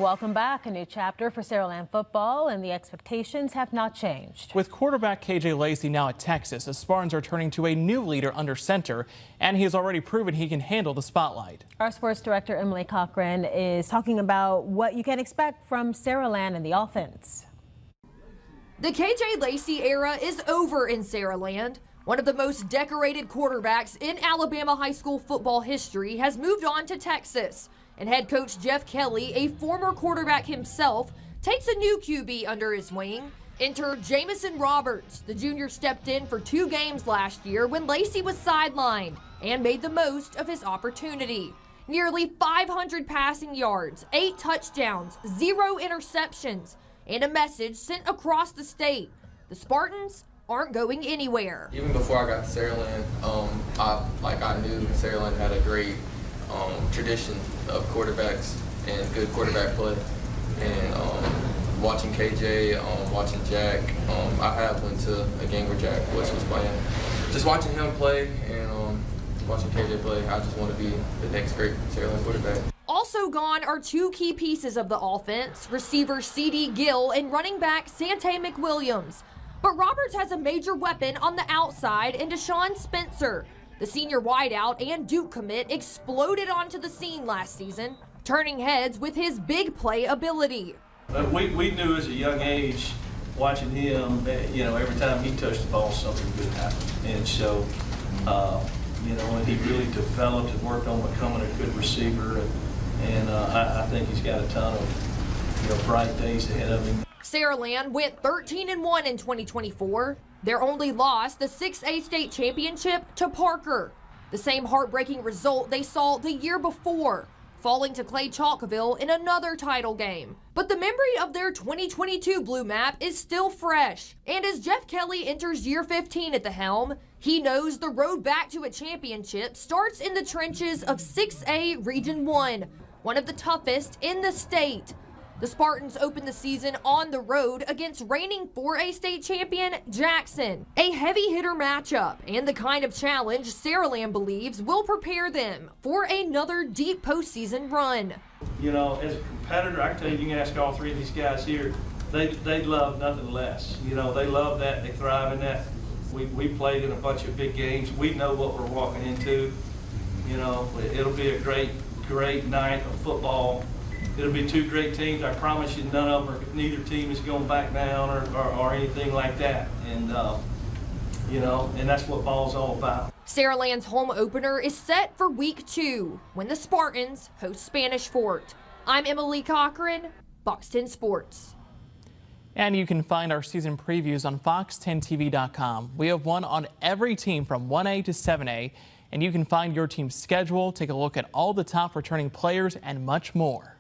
welcome back. A new chapter for Saraland football, and the expectations have not changed. With quarterback KJ Lacey now at Texas, the Spartans are turning to a new leader under center, and he has already proven he can handle the spotlight. Our sports director Emily Cochran is talking about what you can expect from Saraland and the offense. The KJ Lacey era is over in Saraland. One of the most decorated quarterbacks in Alabama high school football history has moved on to Texas. And head coach Jeff Kelly, a former quarterback himself, takes a new QB under his wing. Enter Jamison Roberts. The junior stepped in for 2 games last year when Lacey was sidelined and made the most of his opportunity. Nearly 500 passing yards, 8 touchdowns, 0 interceptions, and a message sent across the state. The Spartans aren't going anywhere. Even before I got to Saraland, I knew Saraland had a great tradition of quarterbacks and good quarterback play. And watching KJ, watching Jack, I have went to a game where Jack was playing. Just watching him play and watching KJ play, I just want to be the next great Saraland quarterback. Also gone are 2 key pieces of the offense, receiver C.D. Gill and running back Sante McWilliams. But Roberts has a major weapon on the outside in Deshaun Spencer. The senior wideout and Duke commit exploded onto the scene last season, turning heads with his big play ability. We knew as a young age, watching him, that, every time he touched the ball, something good happened. And so, and he really developed and worked on becoming a good receiver. And I think he's got a ton of bright days ahead of him. Saraland went 13-1 in 2024. Their only loss, the 6A state championship, to Parker. The same heartbreaking result they saw the year before, falling to Clay Chalkville in another title game. But the memory of their 2022 blue map is still fresh. And as Jeff Kelly enters year 15 at the helm, he knows the road back to a championship starts in the trenches of 6A Region 1, one of the toughest in the state. The Spartans open the season on the road against reigning 4A state champion Jackson. A heavy hitter matchup and the kind of challenge Saraland believes will prepare them for another deep postseason run. As a competitor, I can tell you, you can ask all 3 of these guys here, they love nothing less. They love that, they thrive in that. We played in a bunch of big games. We know what we're walking into. It'll be a great night of football. It'll be 2 great teams. I promise you, neither team is going back down or anything like that. And and that's what ball's all about. Saraland's home opener is set for week 2 when the Spartans host Spanish Fort. I'm Emily Cochran, Fox 10 Sports. And you can find our season previews on fox10tv.com. We have one on every team from 1A to 7A, and you can find your team's schedule, take a look at all the top returning players, and much more.